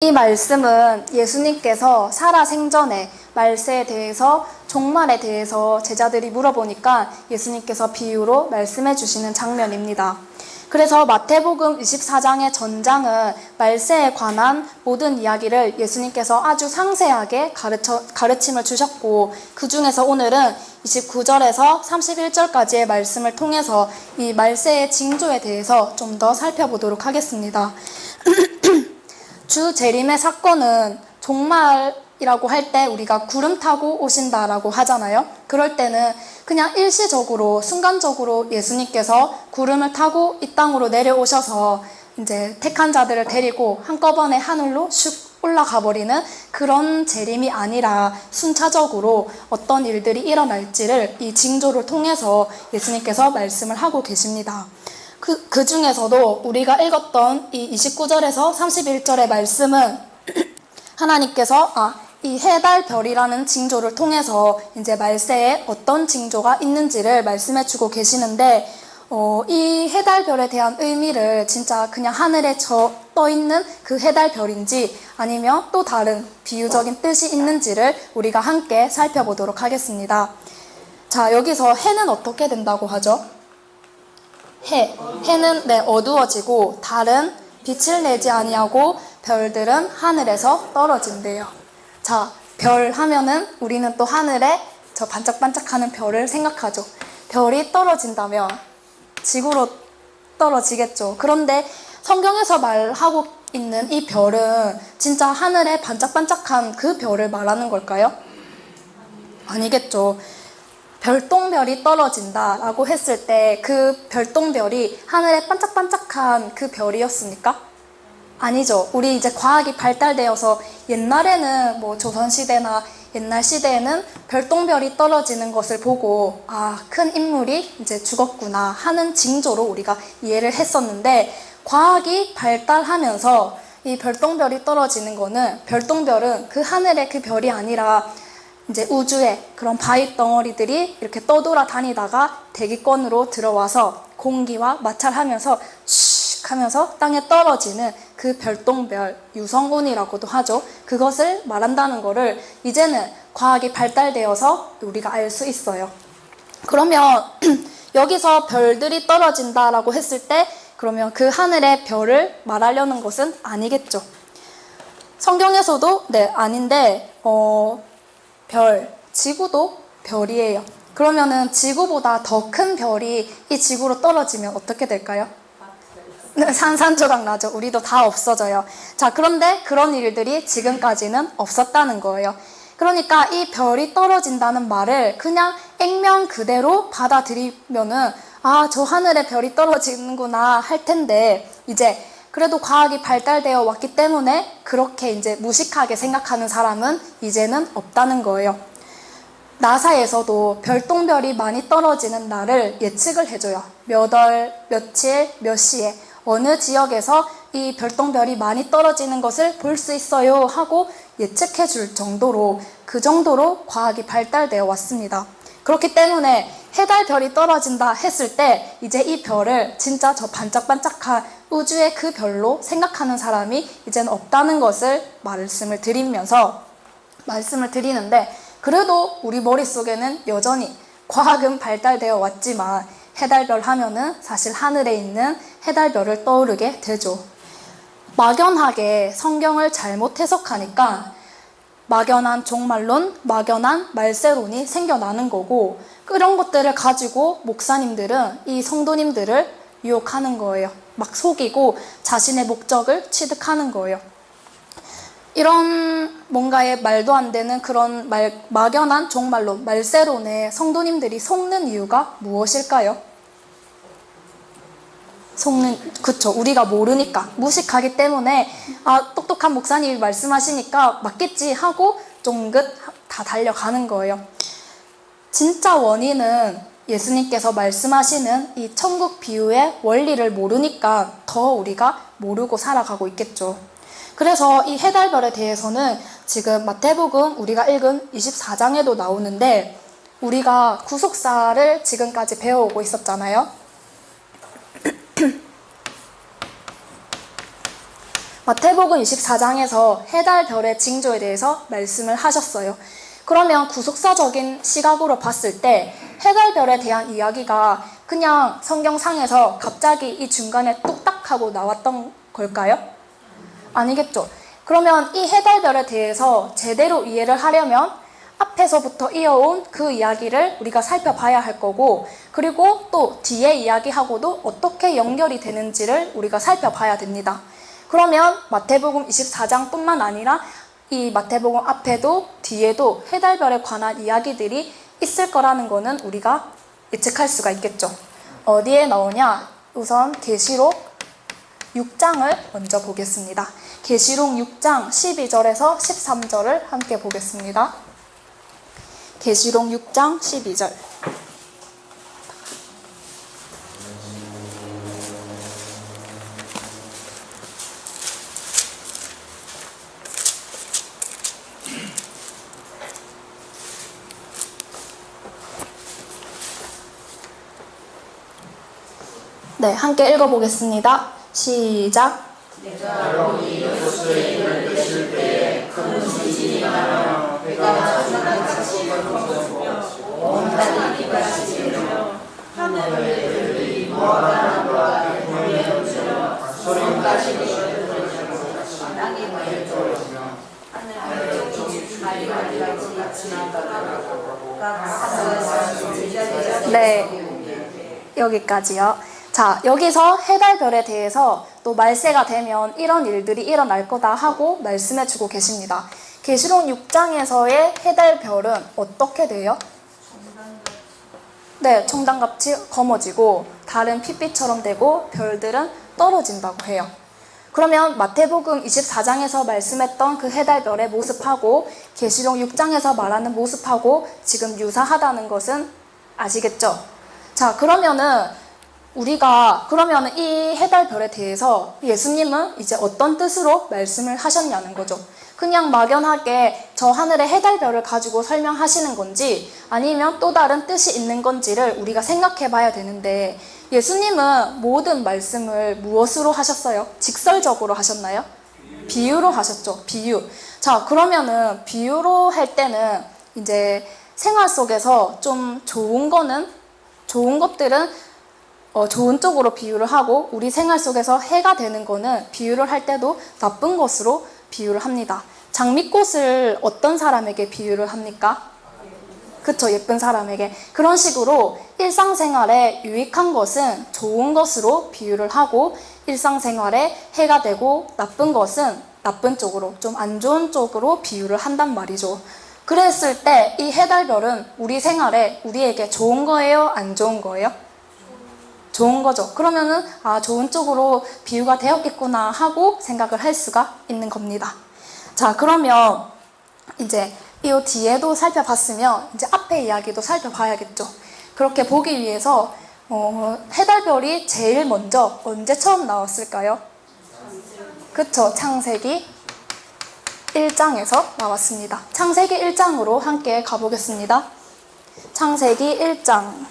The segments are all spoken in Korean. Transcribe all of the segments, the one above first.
이 말씀은 예수님께서 살아생전에 말세에 대해서 종말에 대해서 제자들이 물어보니까 예수님께서 비유로 말씀해 주시는 장면입니다. 그래서 마태복음 24장의 전장은 말세에 관한 모든 이야기를 예수님께서 아주 상세하게 가르침을 주셨고, 그 중에서 오늘은 29절에서 31절까지의 말씀을 통해서 이 말세의 징조에 대해서 좀 더 살펴보도록 하겠습니다. 주 재림의 사건은 종말이라고 할 때 우리가 구름 타고 오신다라고 하잖아요. 그럴 때는 그냥 일시적으로 순간적으로 예수님께서 구름을 타고 이 땅으로 내려오셔서 이제 택한 자들을 데리고 한꺼번에 하늘로 슉 올라가 버리는 그런 재림이 아니라 순차적으로 어떤 일들이 일어날지를 이 징조를 통해서 예수님께서 말씀을 하고 계십니다. 그 중에서도 우리가 읽었던 이 29절에서 31절의 말씀은 하나님께서 이 해달 별이라는 징조를 통해서 이제 말세에 어떤 징조가 있는지를 말씀해 주고 계시는데, 이 해달별에 대한 의미를 진짜 그냥 하늘에 떠 있는 그 해달별인지 아니면 또 다른 비유적인 뜻이 있는지를 우리가 함께 살펴보도록 하겠습니다. 자, 여기서 해는 어떻게 된다고 하죠? 해는 어두워지고 달은 빛을 내지 아니하고 별들은 하늘에서 떨어진대요. 자, 별 하면은 우리는 또 하늘에 저 반짝반짝하는 별을 생각하죠. 별이 떨어진다면 지구로 떨어지겠죠. 그런데 성경에서 말하고 있는 이 별은 진짜 하늘에 반짝반짝한 그 별을 말하는 걸까요? 아니겠죠. 별똥별이 떨어진다라고 했을 때 그 별똥별이 하늘에 반짝반짝한 그 별이었습니까? 아니죠. 우리 이제 과학이 발달되어서 옛날에는 뭐 조선시대나 옛날 시대에는 별똥별이 떨어지는 것을 보고 큰 인물이 이제 죽었구나 하는 징조로 우리가 이해를 했었는데, 과학이 발달하면서 이 별똥별이 떨어지는 거는, 별똥별은 그 하늘의 그 별이 아니라 이제 우주에 그런 바위 덩어리들이 이렇게 떠돌아 다니다가 대기권으로 들어와서 공기와 마찰하면서 슉 하면서 땅에 떨어지는 그 별똥별, 유성운이라고도 하죠. 그것을 말한다는 거를 이제는 과학이 발달되어서 우리가 알 수 있어요. 그러면 여기서 별들이 떨어진다라고 했을 때 그러면 그 하늘의 별을 말하려는 것은 아니겠죠. 성경에서도 아닌데 지구도 별이에요. 그러면은 지구보다 더 큰 별이 이 지구로 떨어지면 어떻게 될까요? 산산조각 나죠. 우리도 다 없어져요. 자, 그런데 그런 일들이 지금까지는 없었다는 거예요. 그러니까 이 별이 떨어진다는 말을 그냥 액면 그대로 받아들이면은 저 하늘에 별이 떨어지는구나 할 텐데, 이제 그래도 과학이 발달되어 왔기 때문에 그렇게 이제 무식하게 생각하는 사람은 이제는 없다는 거예요. 나사에서도 별똥별이 많이 떨어지는 날을 예측을 해줘요. 몇 월, 며칠, 몇 시에 어느 지역에서 이 별똥별이 많이 떨어지는 것을 볼 수 있어요 하고 예측해 줄 정도로, 그 정도로 과학이 발달되어 왔습니다. 그렇기 때문에 해달별이 떨어진다 했을 때 이제 이 별을 진짜 저 반짝반짝한 우주의 그 별로 생각하는 사람이 이제는 없다는 것을 말씀을 드리는데, 그래도 우리 머릿속에는 여전히 과학은 발달되어 왔지만 해달별 하면은 사실 하늘에 있는 해달별을 떠오르게 되죠. 막연하게 성경을 잘못 해석하니까 막연한 종말론, 막연한 말세론이 생겨나는 거고, 그런 것들을 가지고 목사님들은 이 성도님들을 유혹하는 거예요. 막 속이고 자신의 목적을 취득하는 거예요. 이런 뭔가의 말도 안 되는 그런 막연한 종말론, 말세론에 성도님들이 속는 이유가 무엇일까요? 그쵸. 우리가 모르니까, 무식하기 때문에 똑똑한 목사님이 말씀하시니까 맞겠지 하고 쫑긋 다 달려가는 거예요. 진짜 원인은 예수님께서 말씀하시는 이 천국 비유의 원리를 모르니까 더 우리가 모르고 살아가고 있겠죠. 그래서 이 해달별에 대해서는 지금 마태복음 우리가 읽은 24장에도 나오는데, 우리가 구속사를 지금까지 배워오고 있었잖아요. 마태복음 24장에서 해달별의 징조에 대해서 말씀을 하셨어요. 그러면 구속사적인 시각으로 봤을 때 해달별에 대한 이야기가 그냥 성경상에서 갑자기 이 중간에 뚝딱 하고 나왔던 걸까요? 아니겠죠. 그러면 이 해달별에 대해서 제대로 이해를 하려면 앞에서부터 이어온 그 이야기를 우리가 살펴봐야 할 거고, 그리고 또 뒤에 이야기하고도 어떻게 연결이 되는지를 우리가 살펴봐야 됩니다. 그러면 마태복음 24장뿐만 아니라 이 마태복음 앞에도 뒤에도 해달별에 관한 이야기들이 있을 거라는 거는 우리가 예측할 수가 있겠죠. 어디에 나오냐? 우선 계시록 6장을 먼저 보겠습니다. 계시록 6장 12절에서 13절을 함께 보겠습니다. 계시록 6장 12절. 네, 함께 읽어보겠습니다. 시작. 여러분이 예수의 이름을 드실 때에 큰 지진이 나며 배가 천사같이 걷어지며 온 땅이 비같이 지며 하늘의 별들이 무화과나무와 대풍에 던지며 소리까지 들어지며 땅이 벌어지며 하늘의 종이 달리같이 나타나고 네, 여기까지요. 자, 여기서 해달별에 대해서 또 말세가 되면 이런 일들이 일어날 거다 하고 말씀해 주고 계십니다. 계시록 6장에서의 해달별은 어떻게 돼요? 네, 청단같이 검어지고 다른 핏빛처럼 되고 별들은 떨어진다고 해요. 그러면 마태복음 24장에서 말씀했던 그 해달별의 모습하고 계시록 6장에서 말하는 모습하고 지금 유사하다는 것은 아시겠죠? 자, 그러면은 이 해달별에 대해서 예수님은 이제 어떤 뜻으로 말씀을 하셨냐는 거죠. 그냥 막연하게 저 하늘의 해달별을 가지고 설명하시는 건지 아니면 또 다른 뜻이 있는 건지를 우리가 생각해 봐야 되는데, 예수님은 모든 말씀을 무엇으로 하셨어요? 직설적으로 하셨나요? 비유로 하셨죠. 비유. 자, 그러면은 비유로 할 때는 이제 생활 속에서 좀 좋은 것들은 좋은 쪽으로 비유를 하고, 우리 생활 속에서 해가 되는 거는 비유를 할 때도 나쁜 것으로 비유를 합니다. 장미꽃을 어떤 사람에게 비유를 합니까? 그쵸, 예쁜 사람에게. 그런 식으로 일상생활에 유익한 것은 좋은 것으로 비유를 하고, 일상생활에 해가 되고 나쁜 것은 나쁜 쪽으로, 좀 안 좋은 쪽으로 비유를 한단 말이죠. 그랬을 때 이 해달별은 우리 생활에 우리에게 좋은 거예요? 안 좋은 거예요? 좋은 거죠. 그러면은 좋은 쪽으로 비유가 되었겠구나 하고 생각을 할 수가 있는 겁니다. 자, 그러면 이제 이 뒤에도 살펴봤으면 이제 앞에 이야기도 살펴봐야겠죠. 그렇게 보기 위해서 해달별이 제일 먼저 언제 처음 나왔을까요? 그쵸, 창세기 1장에서 나왔습니다. 창세기 1장으로 함께 가보겠습니다. 창세기 1장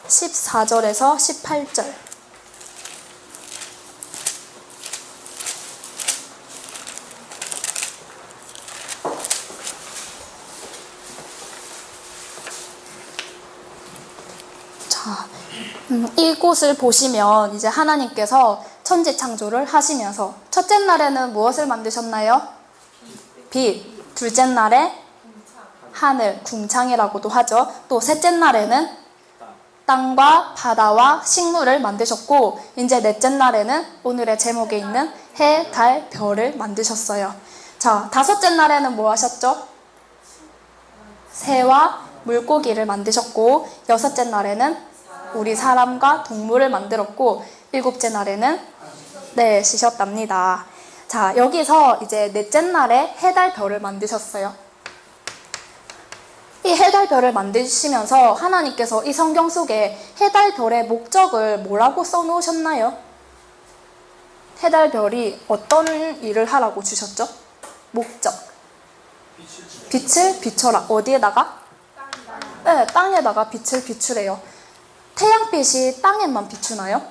14절에서 18절. 자, 이곳을 보시면 이제 하나님께서 천지 창조를 하시면서 첫째 날에는 무엇을 만드셨나요? 빛. 둘째 날에 하늘, 궁창이라고도 하죠. 또 셋째 날에는 땅과 바다와 식물을 만드셨고, 이제 넷째 날에는 오늘의 제목에 있는 해, 달, 별을 만드셨어요. 자, 다섯째 날에는 뭐 하셨죠? 새와 물고기를 만드셨고, 여섯째 날에는 우리 사람과 동물을 만들었고, 일곱째 날에는 쉬셨답니다. 자, 여기서 이제 넷째 날에 해, 달, 별을 만드셨어요. 이 해달별을 만드시면서 하나님께서 이 성경 속에 해달별의 목적을 뭐라고 써놓으셨나요? 해달별이 어떤 일을 하라고 주셨죠? 목적. 빛을 비춰라. 어디에다가? 네, 땅에다가 빛을 비추래요. 태양빛이 땅에만 비추나요?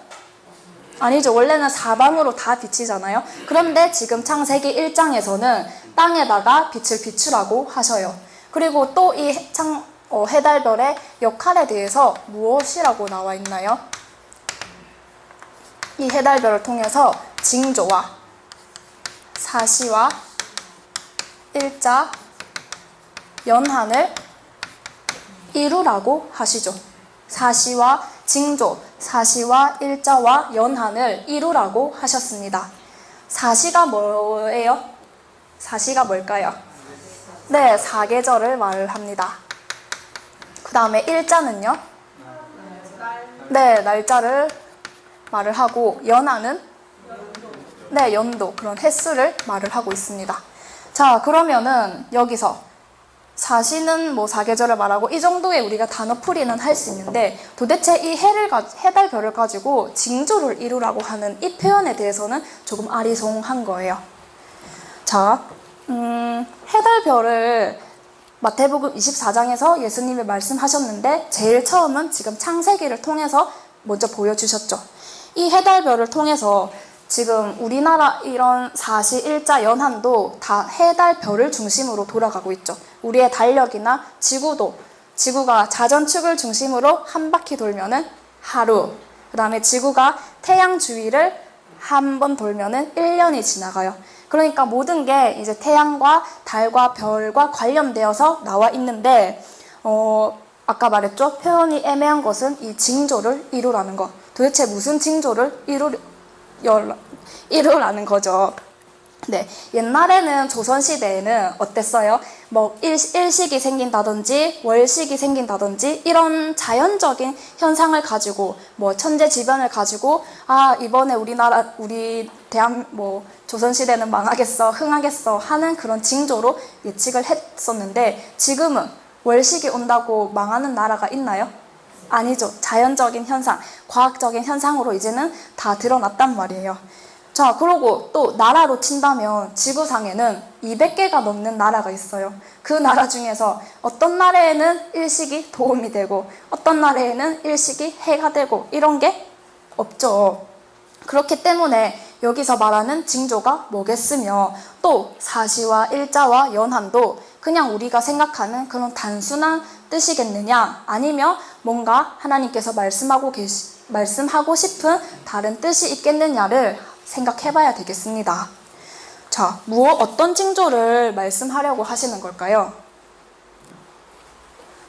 아니죠. 원래는 사방으로 다 비치잖아요. 그런데 지금 창세기 1장에서는 땅에다가 빛을 비추라고 하셔요. 그리고 또 이 해달별의 역할에 대해서 무엇이라고 나와 있나요? 이 해달별을 통해서 징조와 사시와 일자, 연한을 이루라고 하시죠. 사시와 징조, 사시와 일자와 연한을 이루라고 하셨습니다. 사시가 뭐예요? 사시가 뭘까요? 네, 사계절을 말을 합니다. 그 다음에 일자는요? 네, 날짜를 말을 하고, 연한은? 네, 연도, 그런 횟수를 말을 하고 있습니다. 자, 그러면은 여기서 사시는 뭐 사계절을 말하고 이 정도의 우리가 단어풀이는 할 수 있는데, 도대체 이 해달별을 가지고 징조를 이루라고 하는 이 표현에 대해서는 조금 아리송한 거예요. 자, 해달별을 마태복음 24장에서 예수님이 말씀하셨는데, 제일 처음은 지금 창세기를 통해서 먼저 보여주셨죠. 이 해달별을 통해서 지금 우리나라 이런 사시, 일자, 연한도 다 해달별을 중심으로 돌아가고 있죠. 우리의 달력이나 지구도, 지구가 자전축을 중심으로 한 바퀴 돌면은 하루, 그 다음에 지구가 태양 주위를 한 번 돌면은 1년이 지나가요. 그러니까 모든 게 이제 태양과 달과 별과 관련되어서 나와 있는데, 아까 말했죠? 표현이 애매한 것은 이 징조를 이루라는 것. 도대체 무슨 징조를 이루라는 거죠. 네, 옛날에는 조선시대에는 어땠어요? 뭐 일식이 생긴다든지 월식이 생긴다든지 이런 자연적인 현상을 가지고, 뭐 천재지변을 가지고, 아, 이번에 우리 조선시대는 망하겠어, 흥하겠어 하는 그런 징조로 예측을 했었는데, 지금은 월식이 온다고 망하는 나라가 있나요? 아니죠. 자연적인 현상, 과학적인 현상으로 이제는 다 드러났단 말이에요. 자, 그러고 또 나라로 친다면 지구상에는 200개가 넘는 나라가 있어요. 그 나라 중에서 어떤 나라에는 일식이 도움이 되고 어떤 나라에는 일식이 해가 되고 이런 게 없죠. 그렇기 때문에 여기서 말하는 징조가 뭐겠으며, 또 사시와 일자와 연한도 그냥 우리가 생각하는 그런 단순한 뜻이겠느냐, 아니면 뭔가 하나님께서 말씀하고 싶은 다른 뜻이 있겠느냐를 생각해 봐야 되겠습니다. 자, 어떤 징조를 말씀하려고 하시는 걸까요?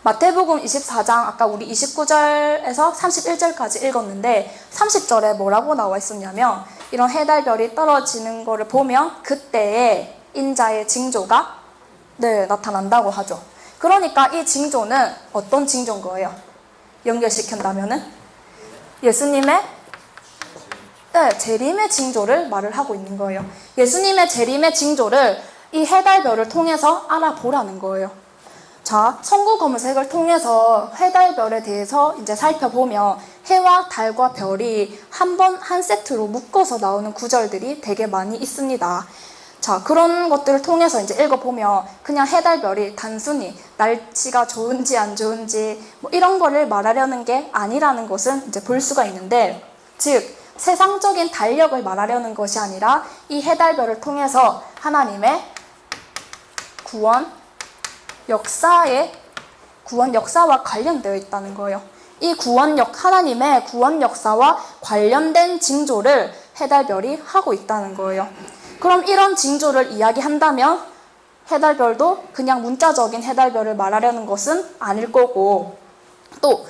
마태복음 24장, 아까 우리 29절에서 31절까지 읽었는데 30절에 뭐라고 나와 있었냐면, 이런 해달별이 떨어지는 거를 보면 그때의 인자의 징조가 나타난다고 하죠. 그러니까 이 징조는 어떤 징조인 거예요? 연결시킨다면은 예수님의 재림의 징조를 말을 하고 있는 거예요. 예수님의 재림의 징조를 이 해달별을 통해서 알아보라는 거예요. 자, 성구 검색을 통해서 해달별에 대해서 이제 살펴보면 해와 달과 별이 한 세트로 묶어서 나오는 구절들이 되게 많이 있습니다. 자, 그런 것들을 통해서 이제 읽어보면 그냥 해달별이 단순히 날씨가 좋은지 안 좋은지 뭐 이런 거를 말하려는 게 아니라는 것은 이제 볼 수가 있는데, 즉 세상적인 달력을 말하려는 것이 아니라 이 해달별을 통해서 하나님의 구원 역사와 관련되어 있다는 거예요. 이 하나님의 구원 역사와 관련된 징조를 해달별이 하고 있다는 거예요. 그럼 이런 징조를 이야기한다면 해달별도 그냥 문자적인 해달별을 말하려는 것은 아닐 거고, 또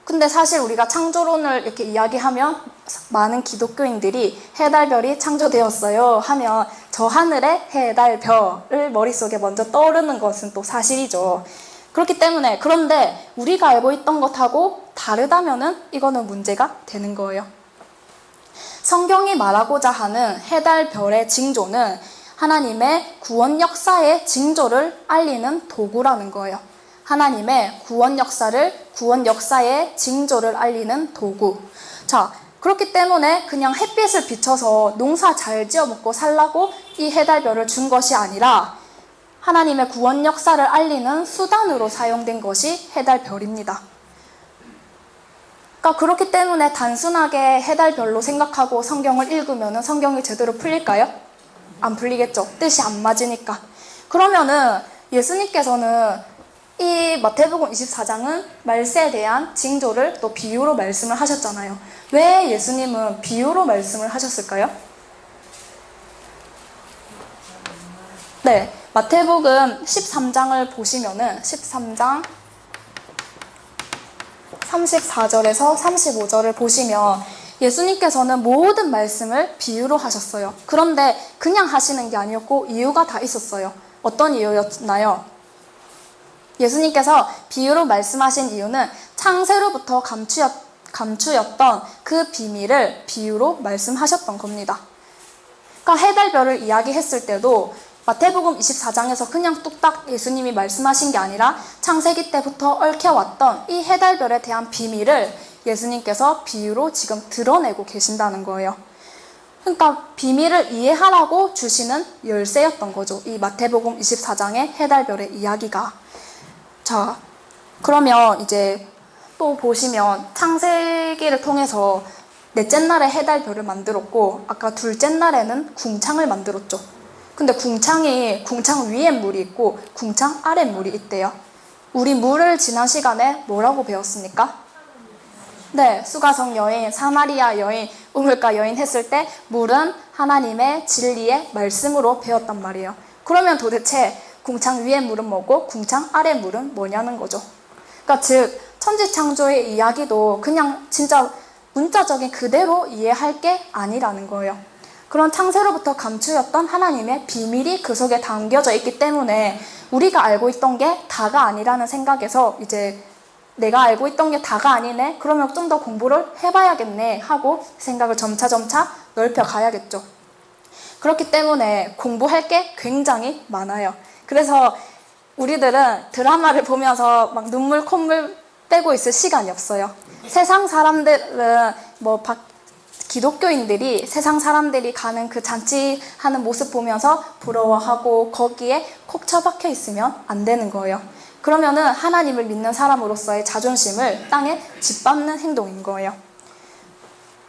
근데 사실 우리가 창조론을 이렇게 이야기하면 많은 기독교인들이 해달별이 창조되었어요 하면 저 하늘의 해달별을 머릿속에 먼저 떠오르는 것은 또 사실이죠. 그렇기 때문에, 그런데 우리가 알고 있던 것하고 다르다면은 이거는 문제가 되는 거예요. 성경이 말하고자 하는 해달별의 징조는 하나님의 구원 역사의 징조를 알리는 도구라는 거예요. 하나님의 구원 역사의 징조를 알리는 도구. 자, 그렇기 때문에 그냥 햇빛을 비춰서 농사 잘 지어 먹고 살라고 이 해달별을 준 것이 아니라 하나님의 구원 역사를 알리는 수단으로 사용된 것이 해달별입니다. 그러니까 그렇기 때문에 단순하게 해달별로 생각하고 성경을 읽으면 성경이 제대로 풀릴까요? 안 풀리겠죠. 뜻이 안 맞으니까. 그러면은 예수님께서는 이 마태복음 24장은 말세에 대한 징조를 또 비유로 말씀을 하셨잖아요. 왜 예수님은 비유로 말씀을 하셨을까요? 네, 마태복음 13장을 보시면은 13장 34절에서 35절을 보시면 예수님께서는 모든 말씀을 비유로 하셨어요. 그런데 그냥 하시는 게 아니었고 이유가 다 있었어요. 어떤 이유였나요? 예수님께서 비유로 말씀하신 이유는 창세로부터 감추였던 그 비밀을 비유로 말씀하셨던 겁니다. 그러니까 해달별을 이야기했을 때도 마태복음 24장에서 그냥 뚝딱 예수님이 말씀하신 게 아니라 창세기 때부터 얽혀왔던 이 해달별에 대한 비밀을 예수님께서 비유로 지금 드러내고 계신다는 거예요. 그러니까 비밀을 이해하라고 주시는 열쇠였던 거죠. 이 마태복음 24장의 해달별의 이야기가. 자, 그러면 이제 또 보시면 창세기를 통해서 넷째 날에 해달별을 만들었고 아까 둘째 날에는 궁창을 만들었죠. 근데 궁창 위에 물이 있고 궁창 아래 물이 있대요. 우리 물을 지난 시간에 뭐라고 배웠습니까? 네, 수가성 여인, 사마리아 여인, 우물가 여인 했을 때 물은 하나님의 진리의 말씀으로 배웠단 말이에요. 그러면 도대체 궁창 위의 물은 뭐고 궁창 아래 물은 뭐냐는 거죠. 그러니까 즉 천지창조의 이야기도 그냥 진짜 문자적인 그대로 이해할 게 아니라는 거예요. 그런 창세로부터 감추였던 하나님의 비밀이 그 속에 담겨져 있기 때문에 우리가 알고 있던 게 다가 아니라는 생각에서 이제 내가 알고 있던 게 다가 아니네? 그러면 좀 더 공부를 해봐야겠네 하고 생각을 점차 넓혀 가야겠죠. 그렇기 때문에 공부할 게 굉장히 많아요. 그래서 우리들은 드라마를 보면서 막 눈물 콧물 빼고 있을 시간이 없어요. 세상 사람들은 기독교인들이 세상 사람들이 가는 그 잔치하는 모습 보면서 부러워하고 거기에 콕 처박혀 있으면 안 되는 거예요. 그러면은 하나님을 믿는 사람으로서의 자존심을 땅에 짓밟는 행동인 거예요.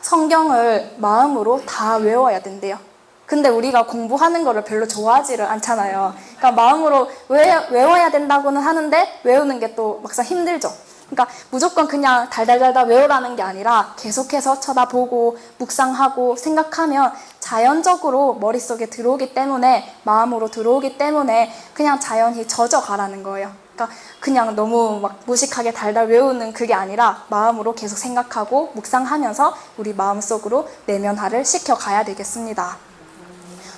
성경을 마음으로 다 외워야 된대요. 근데 우리가 공부하는 거를 별로 좋아하지를 않잖아요. 그러니까 마음으로 외워야 된다고는 하는데 외우는 게 또 막상 힘들죠. 그러니까 무조건 그냥 달달달달 외우라는 게 아니라 계속해서 쳐다보고 묵상하고 생각하면 자연적으로 머릿속에 들어오기 때문에 마음으로 들어오기 때문에 그냥 자연히 젖어가라는 거예요. 그러니까 그냥 너무 막 무식하게 달달 외우는 그게 아니라 마음으로 계속 생각하고 묵상하면서 우리 마음속으로 내면화를 시켜가야 되겠습니다.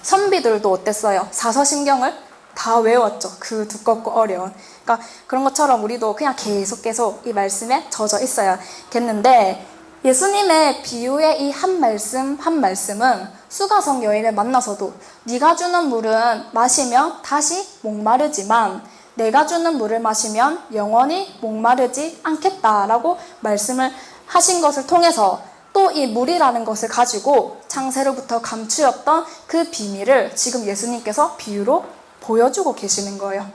선비들도 어땠어요? 사서신경을 다 외웠죠. 그 두껍고 어려운. 그러니까 그런 것처럼 우리도 그냥 계속 이 말씀에 젖어 있어야겠는데 예수님의 비유의 이 한 말씀 한 말씀은 수가성 여인을 만나서도 네가 주는 물은 마시면 다시 목마르지만 내가 주는 물을 마시면 영원히 목마르지 않겠다라고 말씀을 하신 것을 통해서 또 이 물이라는 것을 가지고 창세로부터 감추었던 그 비밀을 지금 예수님께서 비유로 보여주고 계시는 거예요.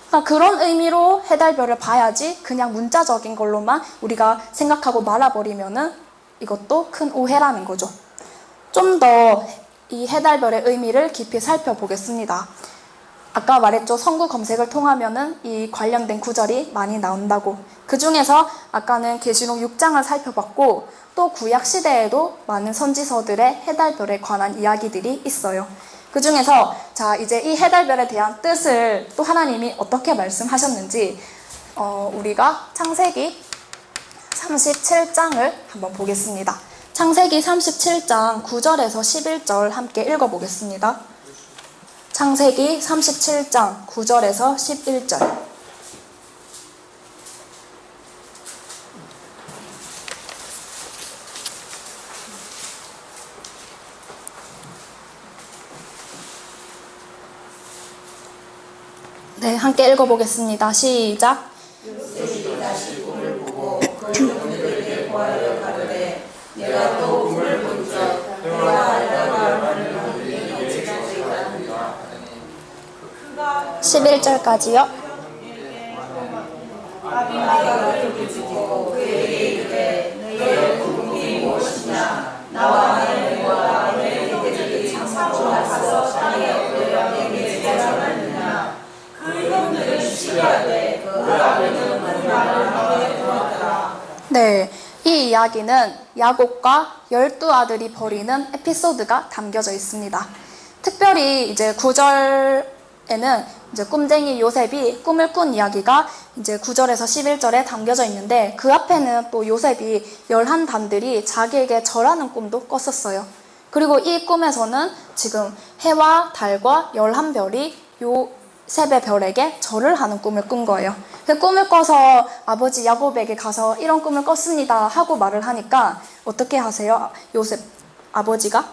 그러니까 그런 의미로 해달별을 봐야지 그냥 문자적인 걸로만 우리가 생각하고 말아버리면은 이것도 큰 오해라는 거죠. 좀 더 이 해달별의 의미를 깊이 살펴보겠습니다. 아까 말했죠. 성구 검색을 통하면은 이 관련된 구절이 많이 나온다고. 그 중에서 아까는 계시록 6장을 살펴봤고 또 구약 시대에도 많은 선지서들의 해달별에 관한 이야기들이 있어요. 그 중에서 자 이제 이 해달별에 대한 뜻을 또 하나님이 어떻게 말씀하셨는지 우리가 창세기 37장을 한번 보겠습니다. 창세기 37장 9절에서 11절 함께 읽어보겠습니다. 창세기 37장 9절에서 11절. 네, 함께 읽어보겠습니다. 시작. 요셉이 다시 꿈을 보고 그 종들에게 보하여 가로되 내가 또 꿈을 본적 내가 알다가 하는 분이 지나치다 하니라. 11절까지요. 아비마가 그를 부지고 그에게 이르되 그래서 자기의 어머니와 내게 제자하느냐 그 형들은 시기하되 그 아버지는 그 말을 하게 되었더라. 네, 이 이야기는 야곱과 12아들이 벌이는 에피소드가 담겨져 있습니다. 특별히 이제 9절에는 이제 꿈쟁이 요셉이 꿈을 꾼 이야기가 이제 9절에서 11절에 담겨져 있는데 그 앞에는 또 요셉이 11단들이 자기에게 절하는 꿈도 꿨었어요. 그리고 이 꿈에서는 지금 해와 달과 11별이 요셉의 별에게 절을 하는 꿈을 꾼 거예요. 그 꿈을 꿔서 아버지 야곱에게 가서 이런 꿈을 꿨습니다 하고 말을 하니까 어떻게 하세요? 요셉 아버지가?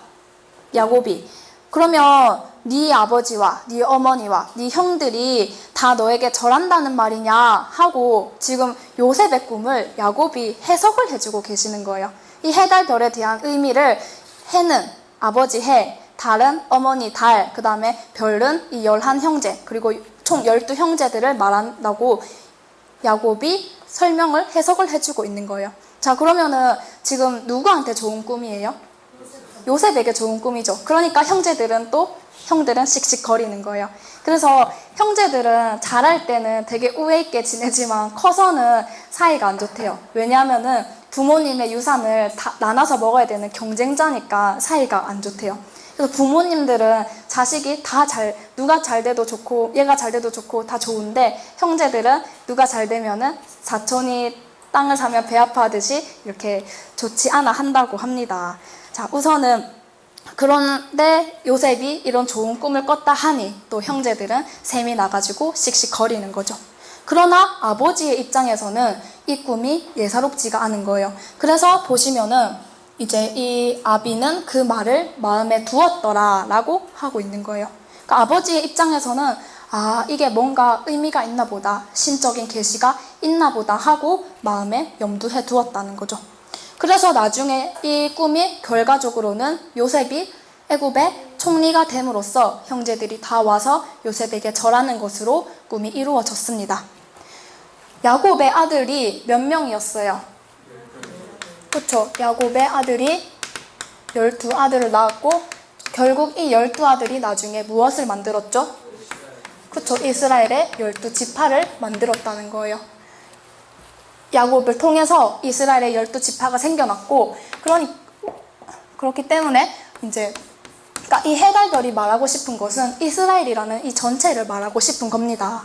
야곱이 그러면 네 아버지와 네 어머니와 네 형들이 다 너에게 절한다는 말이냐 하고 지금 요셉의 꿈을 야곱이 해석을 해주고 계시는 거예요. 이 해달별에 대한 의미를 해는 아버지 해, 달은 어머니 달, 그 다음에 별은 이 11형제 그리고 총 12형제들을 말한다고 야곱이 설명을 해석을 해주고 있는 거예요. 자, 그러면은 지금 누구한테 좋은 꿈이에요? 요셉에게 좋은 꿈이죠. 그러니까 형제들은 씩씩거리는 거예요. 그래서 형제들은 자랄 때는 되게 우애 있게 지내지만 커서는 사이가 안 좋대요. 왜냐하면은 부모님의 유산을 다 나눠서 먹어야 되는 경쟁자니까 사이가 안 좋대요. 그래서 부모님들은 자식이 누가 잘 돼도 좋고 얘가 잘 돼도 좋고 다 좋은데 형제들은 누가 잘 되면은 사촌이 땅을 사면 배 아파하듯이 이렇게 좋지 않아 한다고 합니다. 자, 우선은 그런데 요셉이 이런 좋은 꿈을 꿨다 하니 또 형제들은 셈이 나가지고 씩씩거리는 거죠. 그러나 아버지의 입장에서는 이 꿈이 예사롭지가 않은 거예요. 그래서 보시면은 이제 이 아비는 그 말을 마음에 두었더라 라고 하고 있는 거예요. 그러니까 아버지의 입장에서는 이게 뭔가 의미가 있나 보다, 신적인 계시가 있나 보다 하고 마음에 염두해 두었다는 거죠. 그래서 나중에 이 꿈이 결과적으로는 요셉이 애굽의 총리가 됨으로써 형제들이 다 와서 요셉에게 절하는 것으로 꿈이 이루어졌습니다. 야곱의 아들이 몇 명이었어요? 그렇죠. 야곱의 아들이 12아들을 낳았고 결국 이 12아들이 나중에 무엇을 만들었죠? 그렇죠. 이스라엘의 12지파를 만들었다는 거예요. 야곱을 통해서 이스라엘의 12지파가 생겨났고 그렇기 때문에 이제 그러니까 이 해달별이 말하고 싶은 것은 이스라엘이라는 이 전체를 말하고 싶은 겁니다.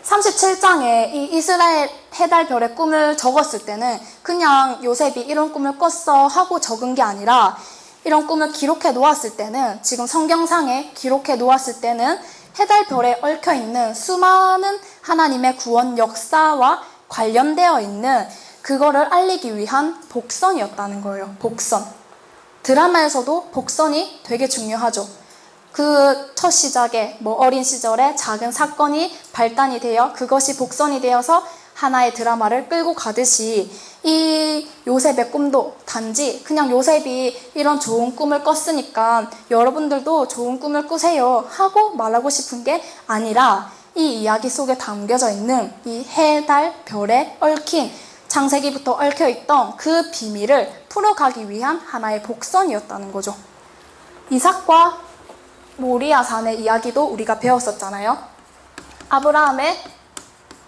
37장에 이 이스라엘 해달별의 꿈을 적었을 때는 그냥 요셉이 이런 꿈을 꿨어 하고 적은 게 아니라 이런 꿈을 기록해 놓았을 때는 지금 성경상에 기록해 놓았을 때는 해달별에 얽혀있는 수많은 하나님의 구원 역사와 관련되어 있는 그거를 알리기 위한 복선이었다는 거예요. 복선. 드라마에서도 복선이 되게 중요하죠. 그 첫 시작에 어린 시절에 작은 사건이 발단이 되어 그것이 복선이 되어서 하나의 드라마를 끌고 가듯이 이 요셉의 꿈도 단지 그냥 요셉이 이런 좋은 꿈을 꿨으니까 여러분들도 좋은 꿈을 꾸세요 하고 말하고 싶은 게 아니라 이 이야기 속에 담겨져 있는 이 해, 달, 별에 얽힌 창세기부터 얽혀있던 그 비밀을 풀어가기 위한 하나의 복선이었다는 거죠. 이삭과 모리아산의 이야기도 우리가 배웠었잖아요. 아브라함의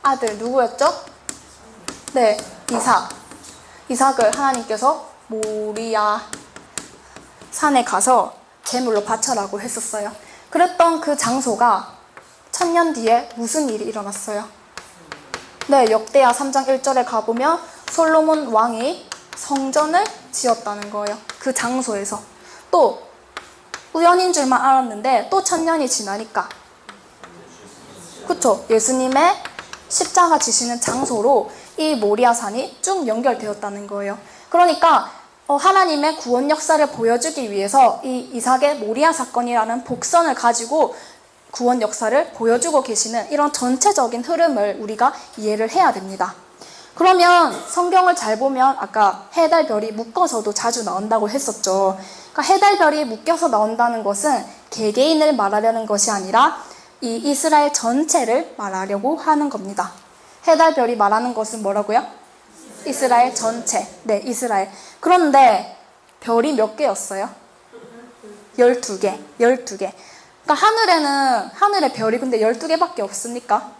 아들 누구였죠? 네, 이삭을 하나님께서 모리아 산에 가서 제물로 바쳐라고 했었어요. 그랬던 그 장소가 1000년 뒤에 무슨 일이 일어났어요? 네, 역대하 3장 1절에 가보면 솔로몬 왕이 성전을 지었다는 거예요. 그 장소에서. 또 우연인 줄만 알았는데 또 1000년이 지나니까 그쵸? 예수님의 십자가 지시는 장소로 이 모리아산이 쭉 연결되었다는 거예요. 그러니까 하나님의 구원 역사를 보여주기 위해서 이 이삭의 모리아 사건이라는 복선을 가지고 구원 역사를 보여주고 계시는 이런 전체적인 흐름을 우리가 이해를 해야 됩니다. 그러면 성경을 잘 보면 아까 해, 달, 별이 묶어서도 자주 나온다고 했었죠. 그러니까 해, 달, 별이 묶여서 나온다는 것은 개개인을 말하려는 것이 아니라 이 이스라엘 전체를 말하려고 하는 겁니다. 해, 달, 별이 말하는 것은 뭐라고요? 이스라엘 전체. 네, 이스라엘. 그런데 별이 몇 개였어요? 12개. 그러니까 하늘에 별이 근데 12개밖에 없으니까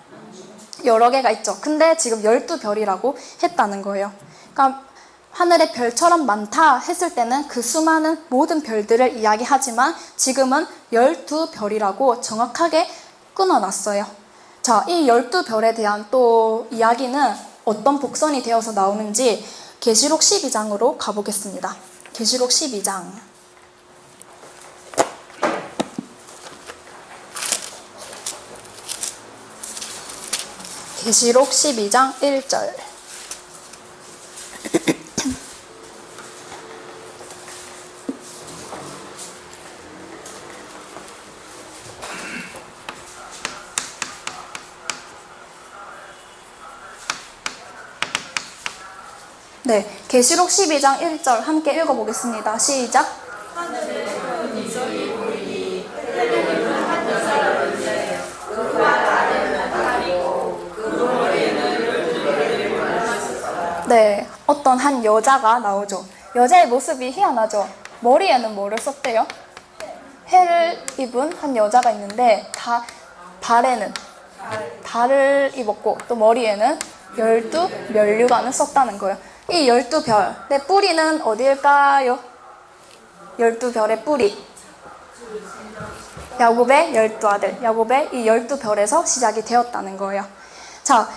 여러 개가 있죠. 근데 지금 12별이라고 했다는 거예요. 그러니까 하늘에 별처럼 많다 했을 때는 그 수많은 모든 별들을 이야기하지만 지금은 12별이라고 정확하게 끊어놨어요. 자, 이 12별에 대한 또 이야기는 어떤 복선이 되어서 나오는지 계시록 12장으로 가보겠습니다. 계시록 12장. 계시록 12장 1절. 네, 계시록 12장 1절 함께 읽어보겠습니다. 시작. 하늘에 큰 이적이 보이니 헤매는 한 여자가 있는데 그발 아래는 달이고 그 머리에는 12별이 올라있었다. 네, 어떤 한 여자가 나오죠. 여자의 모습이 희한하죠. 머리에는 뭐를 썼대요? 해를 입은 한 여자가 있는데 발에는 달을 입었고 또 머리에는 12면류관을 썼다는 거예요. 이 12별의 뿌리는 어디일까요? 12별의 뿌리. 야곱의 12아들, 야곱의 이 12별에서 시작이 되었다는 거예요. 자,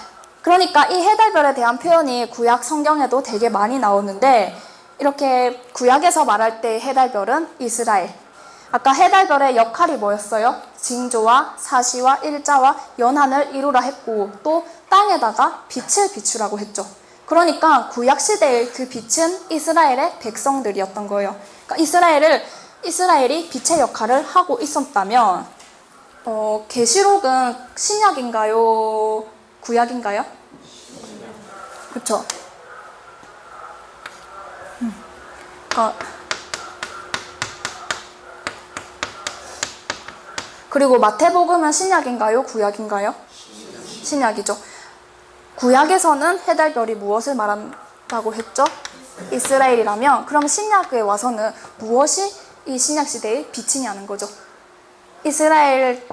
그러니까 이 해달별에 대한 표현이 구약 성경에도 되게 많이 나오는데 이렇게 구약에서 말할 때 해달별은 이스라엘. 아까 해달별의 역할이 뭐였어요? 징조와 사시와 일자와 연한을 이루라 했고 또 땅에다가 빛을 비추라고 했죠. 그러니까 구약시대의 그 빛은 이스라엘의 백성들이었던 거예요. 그러니까 이스라엘이 빛의 역할을 하고 있었다면 계시록은 신약인가요? 구약인가요? 그렇죠. 그리고 마태복음은 신약인가요? 구약인가요? 신약이죠. 구약에서는 해달별이 무엇을 말한다고 했죠? 이스라엘이라면 그럼 신약에 와서는 무엇이 이 신약시대의 빛이냐는 거죠. 이스라엘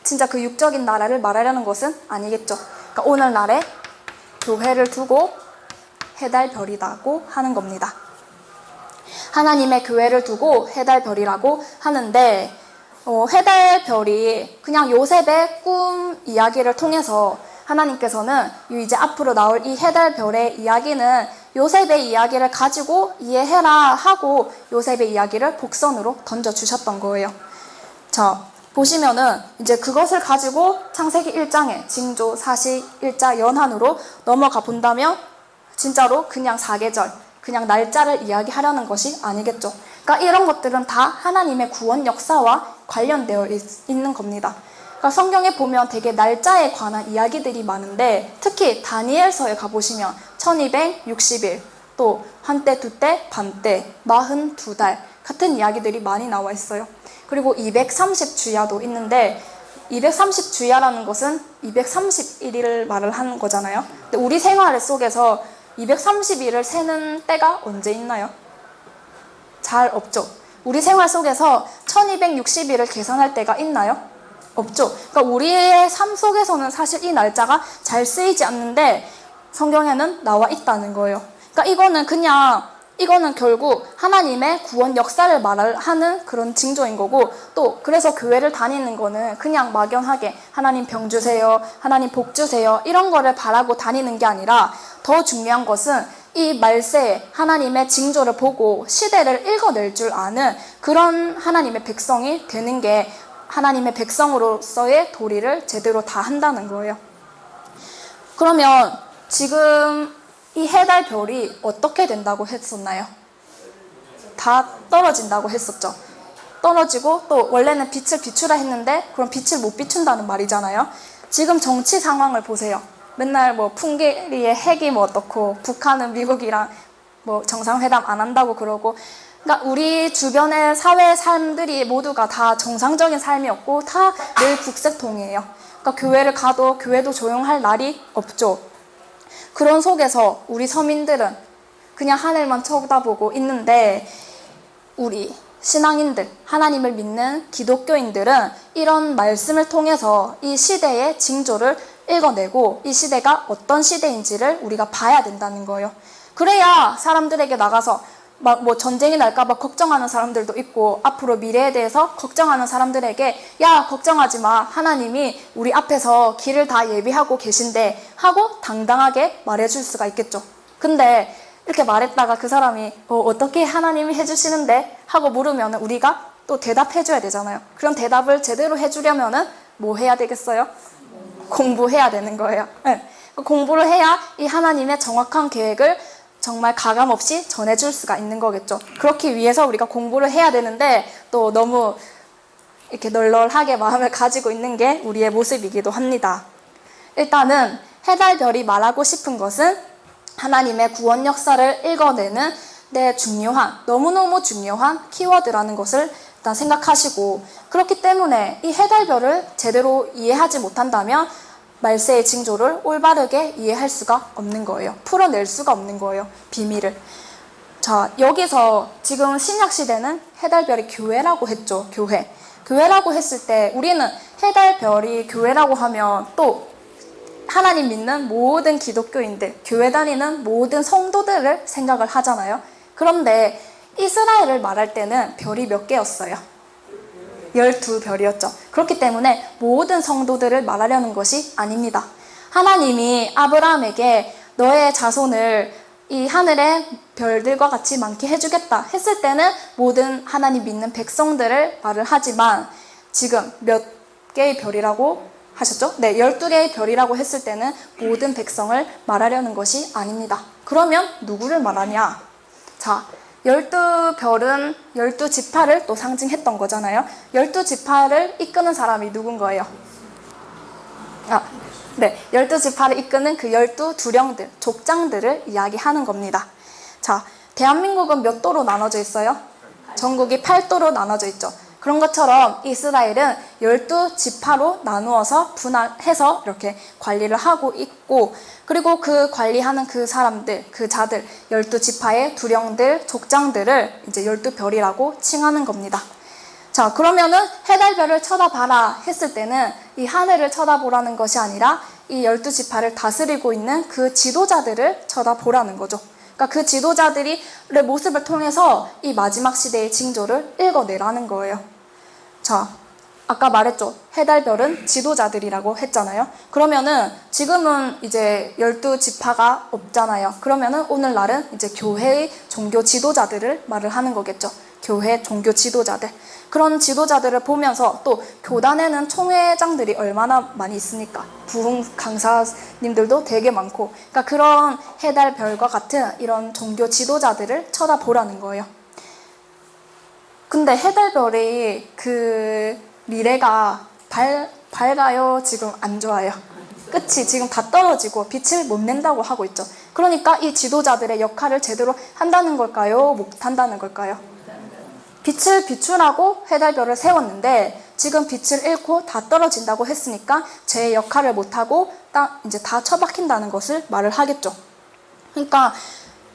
진짜 그 육적인 나라를 말하려는 것은 아니겠죠. 그러니까 오늘날에 교회를 두고 해달별이라고 하는 겁니다. 하나님의 교회를 두고 해달별이라고 하는데 해달별이 그냥 요셉의 꿈 이야기를 통해서 하나님께서는 이제 앞으로 나올 이 해달별의 이야기는 요셉의 이야기를 가지고 이해해라 하고 요셉의 이야기를 복선으로 던져주셨던 거예요. 자, 보시면은 이제 그것을 가지고 창세기 1장에 징조, 사시, 일자, 연한으로 넘어가 본다면 진짜로 그냥 사계절, 그냥 날짜를 이야기하려는 것이 아니겠죠. 그러니까 이런 것들은 다 하나님의 구원 역사와 관련되어 있는 겁니다. 그러니까 성경에 보면 되게 날짜에 관한 이야기들이 많은데 특히 다니엘서에 가보시면 1260일, 또 한때, 두때, 반때, 42달 같은 이야기들이 많이 나와 있어요. 그리고 230주야도 있는데 230주야라는 것은 231일을 말을 하는 거잖아요. 근데 우리 생활 속에서 230일을 세는 때가 언제 있나요? 잘 없죠. 우리 생활 속에서 1260일을 계산할 때가 있나요? 없죠. 그러니까 우리의 삶 속에서는 사실 이 날짜가 잘 쓰이지 않는데 성경에는 나와 있다는 거예요. 그러니까 이거는 결국 하나님의 구원 역사를 말하는 그런 징조인 거고 또 그래서 교회를 다니는 거는 그냥 막연하게 하나님 병 주세요, 하나님 복 주세요 이런 거를 바라고 다니는 게 아니라 더 중요한 것은 이 말세에 하나님의 징조를 보고 시대를 읽어낼 줄 아는 그런 하나님의 백성이 되는 게 하나님의 백성으로서의 도리를 제대로 다 한다는 거예요. 그러면 지금 이 해달별이 어떻게 된다고 했었나요? 다 떨어진다고 했었죠. 떨어지고 또 원래는 빛을 비추라 했는데 그럼 빛을 못 비춘다는 말이잖아요. 지금 정치 상황을 보세요. 맨날 뭐 풍계리의 핵이 뭐 어떻고 북한은 미국이랑 뭐 정상회담 안 한다고 그러고 그러니까 우리 주변의 사회 삶들이 모두가 다 정상적인 삶이었고 다 늘 국세통이에요. 그러니까 교회를 가도 교회도 조용할 날이 없죠. 그런 속에서 우리 서민들은 그냥 하늘만 쳐다보고 있는데 우리 신앙인들, 하나님을 믿는 기독교인들은 이런 말씀을 통해서 이 시대의 징조를 읽어내고 이 시대가 어떤 시대인지를 우리가 봐야 된다는 거예요. 그래야 사람들에게 나가서 막 뭐 전쟁이 날까봐 걱정하는 사람들도 있고 앞으로 미래에 대해서 걱정하는 사람들에게 야 걱정하지 마, 하나님이 우리 앞에서 길을 다 예비하고 계신데 하고 당당하게 말해줄 수가 있겠죠. 근데 이렇게 말했다가 그 사람이 어떻게 하나님이 해주시는데 하고 물으면 우리가 또 대답해줘야 되잖아요. 그럼 대답을 제대로 해주려면 뭐 해야 되겠어요? 공부해야 되는 거예요. 네. 공부를 해야 이 하나님의 정확한 계획을 정말 가감없이 전해줄 수가 있는 거겠죠. 그렇기 위해서 우리가 공부를 해야 되는데 또 너무 이렇게 널널하게 마음을 가지고 있는 게 우리의 모습이기도 합니다. 일단은 해달별이 말하고 싶은 것은 하나님의 구원 역사를 읽어내는 너무너무 중요한 키워드라는 것을 일단 생각하시고, 그렇기 때문에 이 해달별을 제대로 이해하지 못한다면 말세의 징조를 올바르게 이해할 수가 없는 거예요. 풀어낼 수가 없는 거예요. 비밀을. 자, 여기서 지금 신약시대는 해달별이 교회라고 했죠. 교회라고 했을 때 우리는 해달별이 교회라고 하면 또 하나님 믿는 모든 기독교인들, 교회 다니는 모든 성도들을 생각을 하잖아요. 그런데 이스라엘을 말할 때는 별이 몇 개였어요? 12별이었죠. 그렇기 때문에 모든 성도들을 말하려는 것이 아닙니다. 하나님이 아브라함에게 너의 자손을 이 하늘의 별들과 같이 많게 해주겠다 했을 때는 모든 하나님 믿는 백성들을 말을 하지만 지금 몇 개의 별이라고 하셨죠? 네, 12개의 별이라고 했을 때는 모든 백성을 말하려는 것이 아닙니다. 그러면 누구를 말하냐? 자, 12별은 12지파를 또 상징했던 거잖아요. 12지파를 이끄는 사람이 누군 거예요? 네, 12지파를 이끄는 그 12두령들, 족장들을 이야기하는 겁니다. 자, 대한민국은 몇 도로 나눠져 있어요? 전국이 8도로 나눠져 있죠. 그런 것처럼 이스라엘은 12지파로 나누어서 분할해서 이렇게 관리를 하고 있고, 그리고 그 관리하는 그 사람들, 그 자들, 12지파의 두령들, 족장들을 이제 12별이라고 칭하는 겁니다. 자, 그러면은 해달별을 쳐다봐라 했을 때는 이 하늘을 쳐다보라는 것이 아니라 이 12지파를 다스리고 있는 그 지도자들을 쳐다보라는 거죠. 그러니까 그 지도자들의 모습을 통해서 이 마지막 시대의 징조를 읽어내라는 거예요. 자, 아까 말했죠. 해달별은 지도자들이라고 했잖아요. 그러면은 지금은 이제 12지파가 없잖아요. 그러면은 오늘날은 이제 교회의 종교 지도자들을 말을 하는 거겠죠. 교회 종교 지도자들. 그런 지도자들을 보면서 또 교단에는 총회장들이 얼마나 많이 있습니까? 부흥 강사님들도 되게 많고, 그러니까 그런 해달별과 같은 이런 종교 지도자들을 쳐다보라는 거예요. 근데 해달별이 그 미래가 밝아요? 지금 안 좋아요? 끝이 지금 다 떨어지고 빛을 못 낸다고 하고 있죠. 그러니까 이 지도자들의 역할을 제대로 한다는 걸까요? 못 한다는 걸까요? 빛을 비추라고 해달별을 세웠는데 지금 빛을 잃고 다 떨어진다고 했으니까 제 역할을 못하고 이제 다 처박힌다는 것을 말을 하겠죠. 그러니까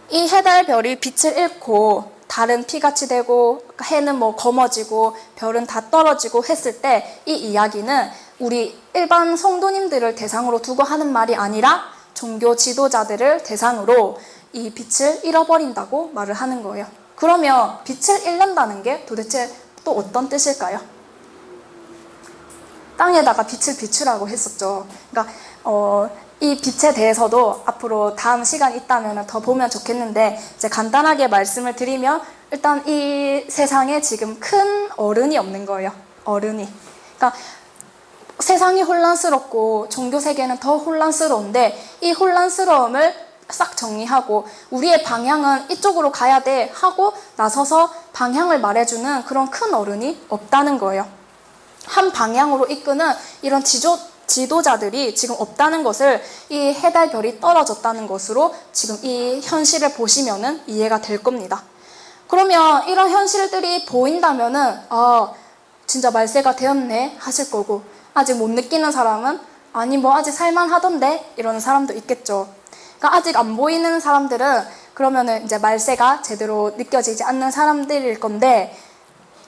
이 해달별이 빛을 잃고 달은 피같이 되고 해는 뭐 검어지고 별은 다 떨어지고 했을 때 이 이야기는 우리 일반 성도님들을 대상으로 두고 하는 말이 아니라 종교 지도자들을 대상으로 이 빛을 잃어버린다고 말을 하는 거예요. 그러면 빛을 잃는다는 게 도대체 또 어떤 뜻일까요? 땅에다가 빛을 비추라고 했었죠. 그러니까 이 빛에 대해서도 앞으로 다음 시간 있다면 더 보면 좋겠는데 이제 간단하게 말씀을 드리면 일단 이 세상에 지금 큰 어른이 없는 거예요. 어른이. 그러니까 세상이 혼란스럽고 종교 세계는 더 혼란스러운데 이 혼란스러움을 싹 정리하고 우리의 방향은 이쪽으로 가야 돼 하고 나서서 방향을 말해주는 그런 큰 어른이 없다는 거예요. 한 방향으로 이끄는 이런 지도자들이 지금 없다는 것을 이 해달별이 떨어졌다는 것으로 지금 이 현실을 보시면은 이해가 될 겁니다. 그러면 이런 현실들이 보인다면은 진짜 말세가 되었네 하실 거고, 아직 못 느끼는 사람은 아니 뭐 아직 살만하던데 이러는 사람도 있겠죠. 그러니까 아직 안 보이는 사람들은 그러면은 이제 말세가 제대로 느껴지지 않는 사람들일 건데,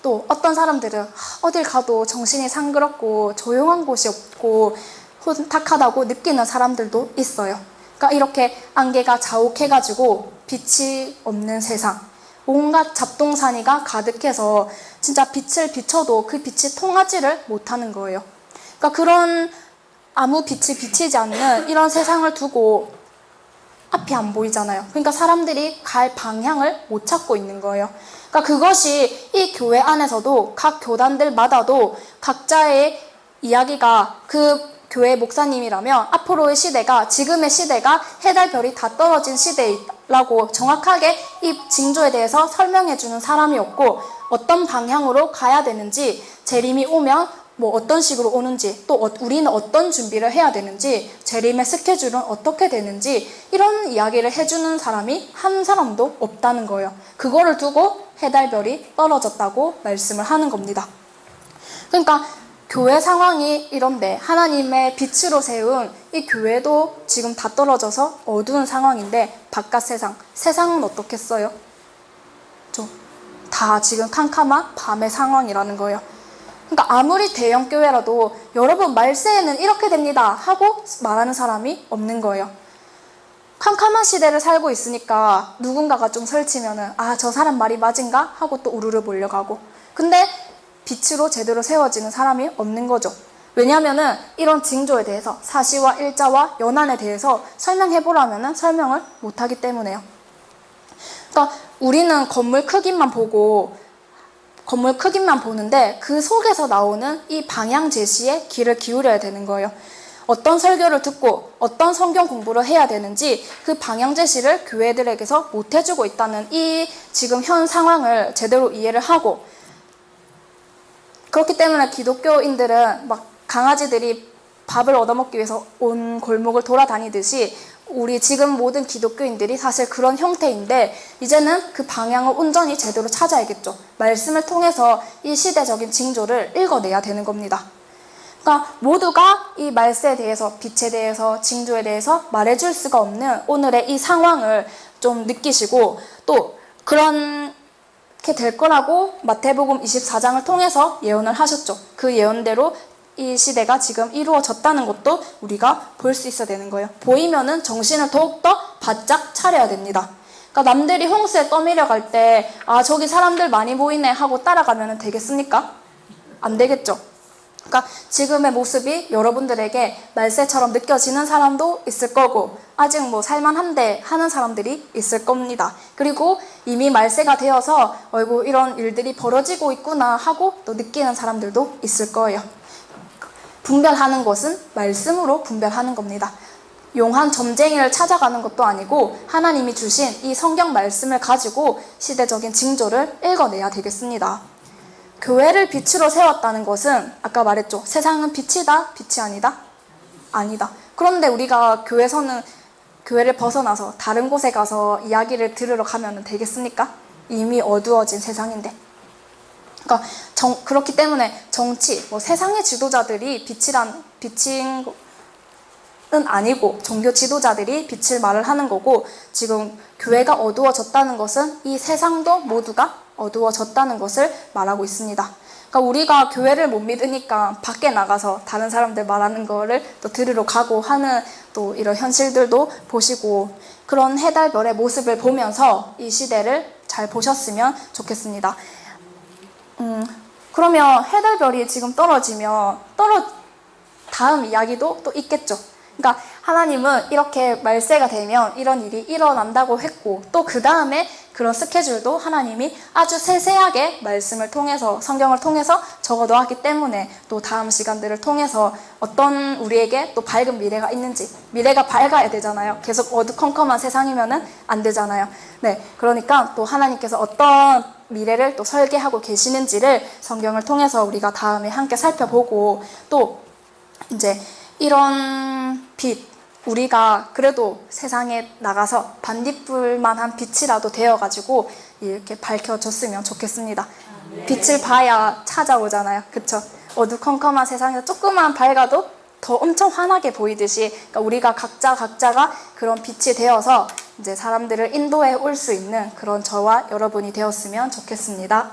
또 어떤 사람들은 어딜 가도 정신이 상그럽고 조용한 곳이 없고 혼탁하다고 느끼는 사람들도 있어요. 그러니까 이렇게 안개가 자욱해가지고 빛이 없는 세상, 온갖 잡동사니가 가득해서 진짜 빛을 비춰도 그 빛이 통하지를 못하는 거예요. 그러니까 그런 아무 빛이 비치지 않는 이런 세상을 두고 앞이 안 보이잖아요. 그러니까 사람들이 갈 방향을 못 찾고 있는 거예요. 그러니까 그것이 이 교회 안에서도 각 교단들마다도 각자의 이야기가 그 교회 목사님이라면 앞으로의 시대가, 지금의 시대가 해달별이 다 떨어진 시대라고 정확하게 이 징조에 대해서 설명해주는 사람이 없고, 어떤 방향으로 가야 되는지, 재림이 오면 뭐 어떤 식으로 오는지, 또 우리는 어떤 준비를 해야 되는지, 재림의 스케줄은 어떻게 되는지, 이런 이야기를 해주는 사람이 한 사람도 없다는 거예요. 그거를 두고 해달별이 떨어졌다고 말씀을 하는 겁니다. 그러니까 교회 상황이 이런데 하나님의 빛으로 세운 이 교회도 지금 다 떨어져서 어두운 상황인데, 바깥 세상은 어떻겠어요? 다 지금 캄캄한 밤의 상황이라는 거예요. 그러니까 아무리 대형 교회라도 여러분 말세에는 이렇게 됩니다 하고 말하는 사람이 없는 거예요. 캄캄한 시대를 살고 있으니까 누군가가 좀 설치면은 저 사람 말이 맞은가 하고 또 우르르 몰려가고, 근데 빛으로 제대로 세워지는 사람이 없는 거죠. 왜냐하면은 이런 징조에 대해서 사시와 일자와 연한에 대해서 설명해보라면은 설명을 못하기 때문에요. 그러니까 우리는 건물 크기만 보는데 그 속에서 나오는 이 방향 제시에 귀를 기울여야 되는 거예요. 어떤 설교를 듣고 어떤 성경 공부를 해야 되는지 그 방향 제시를 교회들에게서 못 해주고 있다는 이 지금 현 상황을 제대로 이해를 하고, 그렇기 때문에 기독교인들은 막 강아지들이 밥을 얻어먹기 위해서 온 골목을 돌아다니듯이 우리 지금 모든 기독교인들이 사실 그런 형태인데, 이제는 그 방향을 온전히 제대로 찾아야겠죠. 말씀을 통해서 이 시대적인 징조를 읽어내야 되는 겁니다. 그러니까 모두가 이 말세에 대해서, 빛에 대해서, 징조에 대해서 말해줄 수가 없는 오늘의 이 상황을 좀 느끼시고, 또 그렇게 될 거라고 마태복음 24장을 통해서 예언을 하셨죠. 그 예언대로 이 시대가 지금 이루어졌다는 것도 우리가 볼 수 있어야 되는 거예요. 보이면은 정신을 더욱더 바짝 차려야 됩니다. 그러니까 남들이 홍수에 떠밀려 갈 때 저기 사람들 많이 보이네 하고 따라가면 되겠습니까? 안 되겠죠. 그러니까 지금의 모습이 여러분들에게 말세처럼 느껴지는 사람도 있을 거고, 아직 뭐 살만한데 하는 사람들이 있을 겁니다. 그리고 이미 말세가 되어서 어이구 이런 일들이 벌어지고 있구나 하고 또 느끼는 사람들도 있을 거예요. 분별하는 것은 말씀으로 분별하는 겁니다. 용한 점쟁이를 찾아가는 것도 아니고 하나님이 주신 이 성경 말씀을 가지고 시대적인 징조를 읽어내야 되겠습니다. 교회를 빛으로 세웠다는 것은 아까 말했죠. 세상은 빛이다, 빛이 아니다? 아니다. 그런데 우리가 교회를 벗어나서 다른 곳에 가서 이야기를 들으러 가면 되겠습니까? 이미 어두워진 세상인데. 그러니까 그렇기 때문에 정치, 세상의 지도자들이 빛인 은 아니고 종교 지도자들이 빛을 말을 하는 거고, 지금 교회가 어두워졌다는 것은 이 세상도 모두가 어두워졌다는 것을 말하고 있습니다. 그러니까 우리가 교회를 못 믿으니까 밖에 나가서 다른 사람들 말하는 거를 또 들으러 가고 하는 또 이런 현실들도 보시고, 그런 해달별의 모습을 보면서 이 시대를 잘 보셨으면 좋겠습니다. 그러면 해달별이 지금 떨어지면 다음 이야기도 또 있겠죠. 그러니까 하나님은 이렇게 말세가 되면 이런 일이 일어난다고 했고, 또 그 다음에 그런 스케줄도 하나님이 아주 세세하게 말씀을 통해서, 성경을 통해서 적어 놓았기 때문에 또 다음 시간들을 통해서 어떤 우리에게 또 밝은 미래가 있는지, 미래가 밝아야 되잖아요. 계속 어두컴컴한 세상이면은 안 되잖아요. 네, 그러니까 또 하나님께서 어떤 미래를 또 설계하고 계시는지를 성경을 통해서 우리가 다음에 함께 살펴보고, 또 이제 이런 빛, 우리가 그래도 세상에 나가서 반딧불만한 빛이라도 되어가지고 이렇게 밝혀졌으면 좋겠습니다. 빛을 봐야 찾아오잖아요. 그쵸? 어두컴컴한 세상에서 조금만 밝아도 더 엄청 환하게 보이듯이, 그러니까 우리가 각자가 그런 빛이 되어서 이제 사람들을 인도해 올 수 있는 그런 저와 여러분이 되었으면 좋겠습니다.